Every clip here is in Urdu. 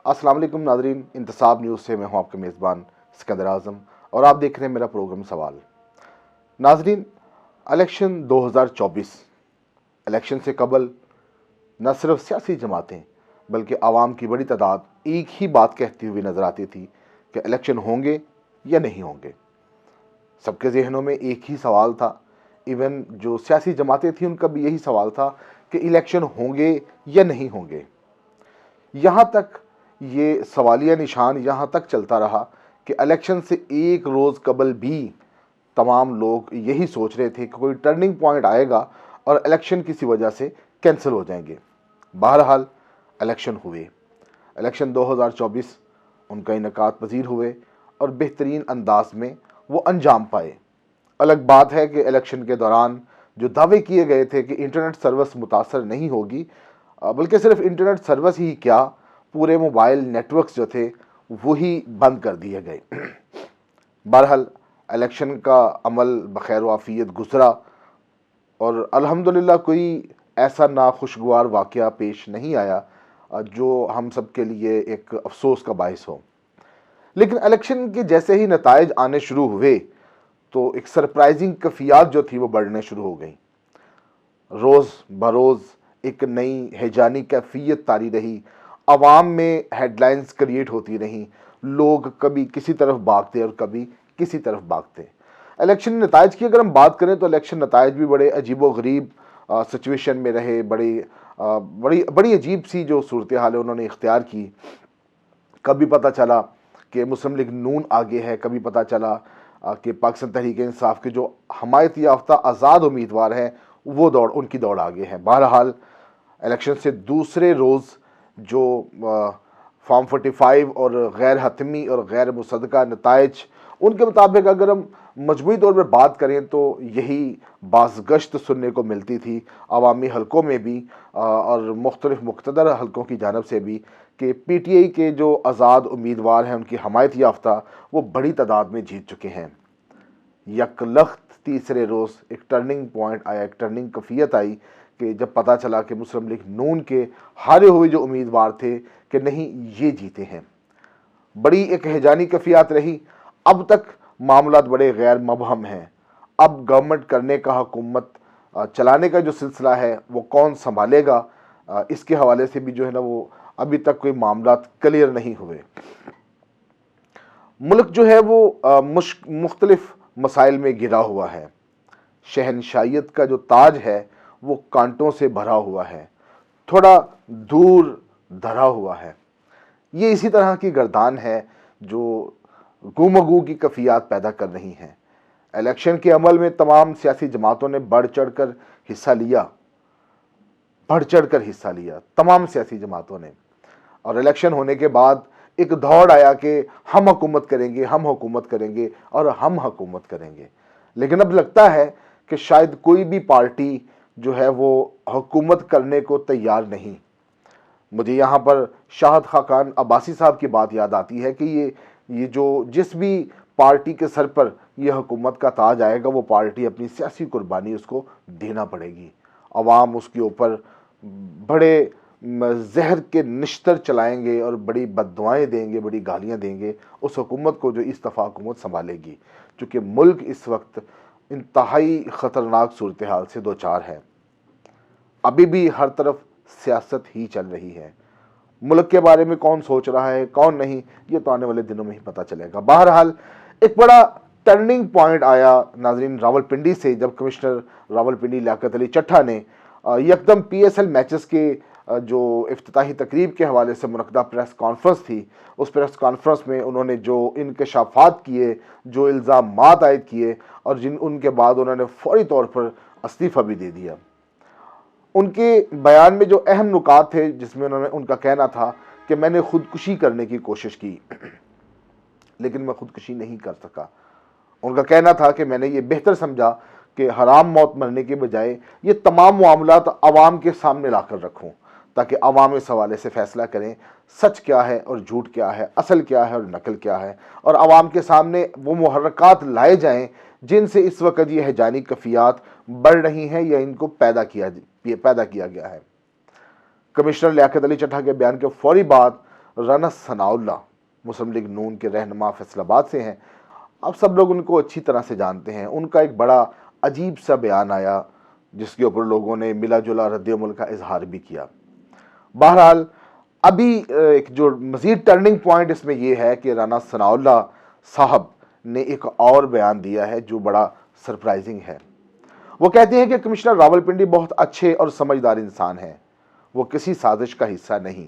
السلام علیکم ناظرین، انتصاب نیوز سے میں ہوں آپ کا میزبان سکندر اعظم اور آپ دیکھ رہے ہیں میرا پروگرام سوال۔ ناظرین، الیکشن 2024 الیکشن سے قبل نہ صرف سیاسی جماعتیں بلکہ عوام کی بڑی تعداد ایک ہی بات کہتی ہوئی نظر آتی تھی کہ الیکشن ہوں گے یا نہیں ہوں گے۔ سب کے ذہنوں میں ایک ہی سوال تھا، ایون جو سیاسی جماعتیں تھیں ان کا بھی یہی سوال تھا کہ الیکشن ہوں گے یا نہیں ہوں گے۔ یہاں تک یہ سوالیہ نشان یہاں تک چلتا رہا کہ الیکشن سے ایک روز قبل بھی تمام لوگ یہی سوچ رہے تھے کہ کوئی ٹرننگ پوائنٹ آئے گا اور الیکشن کسی وجہ سے کینسل ہو جائیں گے۔ بہرحال الیکشن ہوئے، الیکشن 2024 ان کا انعقاد پذیر ہوئے اور بہترین انداز میں وہ انجام پائے۔ الگ بات ہے کہ الیکشن کے دوران جو دعوے کیے گئے تھے کہ انٹرنیٹ سروس متاثر نہیں ہوگی، بلکہ صرف انٹرنیٹ سروس ہی کیا، پورے موبائل نیٹ ورکس جو تھے وہی بند کر دیے گئے۔ بہرحال الیکشن کا عمل بخیر و عافیت گزرا اور الحمدللہ کوئی ایسا ناخوشگوار واقعہ پیش نہیں آیا جو ہم سب کے لیے ایک افسوس کا باعث ہو۔ لیکن الیکشن کے جیسے ہی نتائج آنے شروع ہوئے تو ایک سرپرائزنگ کیفیات جو تھی وہ بڑھنے شروع ہو گئیں۔ روز بروز ایک نئی ہیجانی کیفیت طاری رہی، عوام میں ہیڈ لائنز کریٹ ہوتی رہیں، لوگ کبھی کسی طرف بھاگتے اور کبھی کسی طرف بھاگتے۔ الیکشن نتائج کی اگر ہم بات کریں تو الیکشن نتائج بھی بڑے عجیب و غریب سچویشن میں رہے، بڑی عجیب سی جو صورتحال ہے انہوں نے اختیار کی۔ کبھی پتہ چلا کہ مسلم لیگ نون آگے ہے، کبھی پتہ چلا کہ پاکستان تحریک انصاف کے جو حمایت یافتہ آزاد امیدوار ہیں وہ ان کی دوڑ آگے ہے۔ بہرحال الیکشن سے دوسرے روز جو فارم 45 اور غیر حتمی اور غیر مصدقہ نتائج، ان کے مطابق اگر ہم مجموعی طور پر بات کریں تو یہی بازگشت سننے کو ملتی تھی عوامی حلقوں میں بھی اور مختلف مقتدر حلقوں کی جانب سے بھی کہ پی ٹی آئی کے جو آزاد امیدوار ہیں ان کی حمایت یافتہ وہ بڑی تعداد میں جیت چکے ہیں۔ یک لخت تیسرے روز ایک ٹرننگ پوائنٹ آیا، ایک ٹرننگ کیفیت آئی کہ جب پتہ چلا کہ مسلم لیگ نون کے ہارے ہوئے جو امیدوار تھے کہ نہیں یہ جیتے ہیں۔ بڑی ایک ہیجانی کیفیت رہی۔ اب تک معاملات بڑے غیر مبہم ہیں، اب گورنمنٹ کرنے کا، حکومت چلانے کا جو سلسلہ ہے وہ کون سنبھالے گا، اس کے حوالے سے بھی جو ہے نا وہ ابھی تک کوئی معاملات کلیئر نہیں ہوئے۔ ملک جو ہے وہ مختلف مسائل میں گھرا ہوا ہے۔ شہنشائیت کا جو تاج ہے وہ کانٹوں سے بھرا ہوا ہے، تھوڑا دور دھرا ہوا ہے۔ یہ اسی طرح کی گردان ہے جو گومگو کی کیفیات پیدا کر رہی ہیں۔ الیکشن کے عمل میں تمام سیاسی جماعتوں نے بڑھ چڑھ کر حصہ لیا، تمام سیاسی جماعتوں نے۔ اور الیکشن ہونے کے بعد ایک دوڑ آیا کہ ہم حکومت کریں گے، ہم حکومت کریں گے اور ہم حکومت کریں گے۔ لیکن اب لگتا ہے کہ شاید کوئی بھی پارٹی جو ہے وہ حکومت کرنے کو تیار نہیں۔ مجھے یہاں پر شاہد خاقان عباسی صاحب کی بات یاد آتی ہے کہ یہ جو جس بھی پارٹی کے سر پر یہ حکومت کا تاج آئے گا وہ پارٹی اپنی سیاسی قربانی اس کو دینا پڑے گی۔ عوام اس کے اوپر بڑے زہر کے نشتر چلائیں گے اور بڑی بددعائیں دیں گے، بڑی گالیاں دیں گے اس حکومت کو جو اس دفعہ حکومت سنبھالے گی، چونکہ ملک اس وقت انتہائی خطرناک صورتحال سے دوچار ہے۔ ابھی بھی ہر طرف سیاست ہی چل رہی ہے۔ ملک کے بارے میں کون سوچ رہا ہے کون نہیں یہ تو آنے والے دنوں میں ہی پتہ چلے گا۔ بہرحال ایک بڑا ٹرننگ پوائنٹ آیا ناظرین راولپنڈی سے، جب کمشنر راولپنڈی لیاقت علی چٹھا نے یکدم پی ایس ایل میچز کے جو افتتاحی تقریب کے حوالے سے منعقدہ پریس کانفرنس تھی، اس پریس کانفرنس میں انہوں نے جو انکشافات کیے، جو الزامات عائد کیے اور ان کے بعد انہوں نے فوری طور پر استعفیٰ بھی دے دیا۔ ان کے بیان میں جو اہم نکات تھے جس میں ان کا کہنا تھا کہ میں نے خودکشی کرنے کی کوشش کی لیکن میں خودکشی نہیں کر سکا۔ ان کا کہنا تھا کہ میں نے یہ بہتر سمجھا کہ حرام موت مرنے کے بجائے یہ تمام معاملات عوام کے سامنے لا کر رکھوں تاکہ عوام اس حوالے سے فیصلہ کریں سچ کیا ہے اور جھوٹ کیا ہے، اصل کیا ہے اور نقل کیا ہے، اور عوام کے سامنے وہ محرکات لائے جائیں جن سے اس وقت یہ ہیجانی کیفیات بڑھ رہی ہیں یا ان کو پیدا کیا گیا ہے۔ کمشنر لیاقت علی چٹھا کے بیان کے فوری بعد رانا ثناءاللہ مسلم لیگ نون کے رہنما فیصل آباد سے ہیں. اب سب لوگ ان کو اچھی طرح سے جانتے ہیں. ان کا ایک بڑا عجیب سا بیان آیا جس کے اوپر لوگوں نے ملا جلا رد عمل کا اظہار بھی کیا. بہرحال ابھی ایک جو مزید ٹرننگ پوائنٹ اس میں یہ ہے کہ رانا ثناءاللہ صاحب نے ایک اور بیان دیا ہے جو بڑا سرپرائزنگ ہے. وہ کہتے ہیں کہ کمشنر راولپنڈی بہت اچھے اور سمجھدار انسان ہیں, وہ کسی سازش کا حصہ نہیں.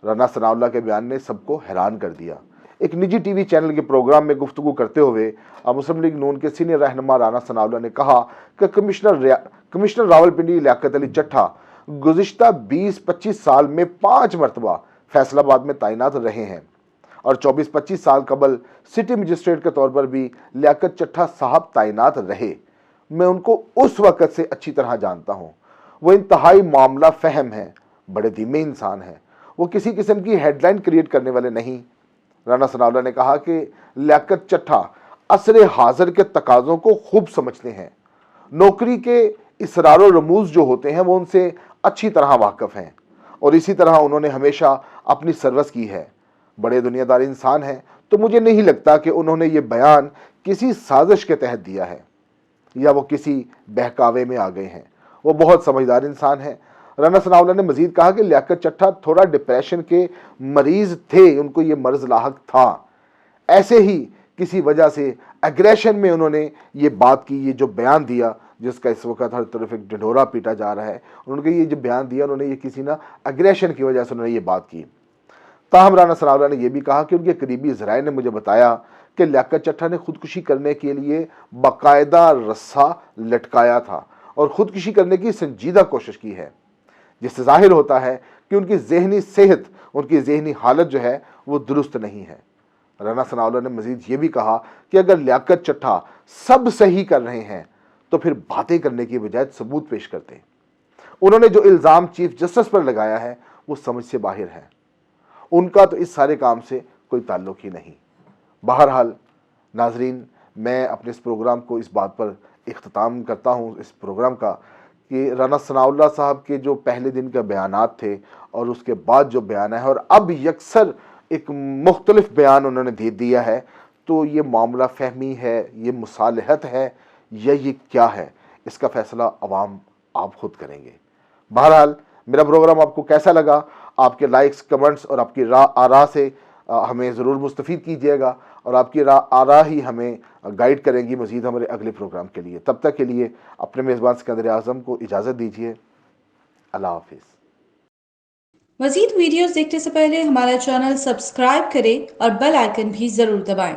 رانا ثناءاللہ کے بیان نے سب کو حیران کر دیا. ایک نجی ٹی وی چینل کے پروگرام میں گفتگو کرتے ہوئے مسلم لیگ نون کے سینئر رہنما رانا ثناءاللہ نے کہا کہ کمشنر راولپنڈی لیاقت علی چٹھا گزشتہ 20-25 سال میں 5 مرتبہ فیصل آباد میں تعینات رہے ہیں اور 24-25 سال قبل سٹی مجسٹریٹ کے طور پر بھی لیاقت چٹھا صاحب تعینات رہے. میں ان کو اس وقت سے اچھی طرح جانتا ہوں. وہ انتہائی معاملہ فہم ہیں, بڑے دھیمے انسان ہیں, وہ کسی قسم کی ہیڈ لائن کریٹ کرنے والے نہیں. رانا ثناءاللہ نے کہا کہ لیاقت چٹھا عصر حاضر کے تقاضوں کو خوب سمجھتے ہیں. نوکری کے اسرار و رموز جو ہوتے ہیں وہ ان سے اچھی طرح واقف ہیں اور اسی طرح انہوں نے ہمیشہ اپنی سروس کی ہے. بڑے دنیا دار انسان ہیں, تو مجھے نہیں لگتا کہ انہوں نے یہ بیان کسی سازش کے تحت دیا ہے یا وہ کسی بہکاوے میں آ گئے ہیں. وہ بہت سمجھدار انسان ہیں. رانا ثناءاللہ نے مزید کہا کہ لیاقت چٹھا تھوڑا ڈپریشن کے مریض تھے, ان کو یہ مرض لاحق تھا. ایسے ہی کسی وجہ سے ایگریشن میں انہوں نے یہ بات کی, یہ جو بیان دیا جس کا اس وقت ہر طرف ایک ڈھنڈورا پیٹا جا رہا ہے, انہوں نے یہ جو بیان دیا انہوں نے یہ کسی ایگریشن کی وجہ سے انہوں نے یہ بات کی. تاہم رانا ثناءاللہ نے یہ بھی کہا کہ ان کے قریبی ذرائع نے مجھے بتایا کہ لیاقت چٹھا نے خودکشی کرنے کے لیے باقاعدہ رسا لٹکایا تھا اور خودکشی کرنے کی سنجیدہ کوشش کی ہے, جس سے ظاہر ہوتا ہے کہ ان کی ذہنی صحت, ان کی ذہنی حالت جو ہے وہ درست نہیں ہے. رانا ثناءاللہ نے مزید یہ بھی کہا کہ اگر لیاقت چٹھا سب صحیح کر رہے ہیں تو پھر باتیں کرنے کی بجائے ثبوت پیش کرتے. انہوں نے جو الزام چیف جسٹس پر لگایا ہے وہ سمجھ سے باہر ہے, ان کا تو اس سارے کام سے کوئی تعلق ہی نہیں. بہرحال ناظرین, میں اپنے اس پروگرام کو اس بات پر اختتام کرتا ہوں اس پروگرام کا کہ رانا ثناءاللہ صاحب کے جو پہلے دن کے بیانات تھے اور اس کے بعد جو بیان ہے اور اب یکسر ایک مختلف بیان انہوں نے دے دیا ہے, تو یہ معاملہ فہمی ہے, یہ مصالحت ہے یا یہ کیا ہے, اس کا فیصلہ عوام آپ خود کریں گے. بہرحال میرا پروگرام آپ کو کیسا لگا, آپ کے لائکس, کمنٹس اور آپ کی آراء سے ہمیں ضرور مستفید کیجیے گا اور آپ کی آراء ہی ہمیں گائیڈ کریں گی مزید ہمارے اگلے پروگرام کے لیے. تب تک کے لیے اپنے میزبان سکندر اعظم کو اجازت دیجیے. اللہ حافظ. مزید ویڈیوز دیکھنے سے پہلے ہمارا چینل سبسکرائب کریں اور بیل آئیکن بھی ضرور دبائیں.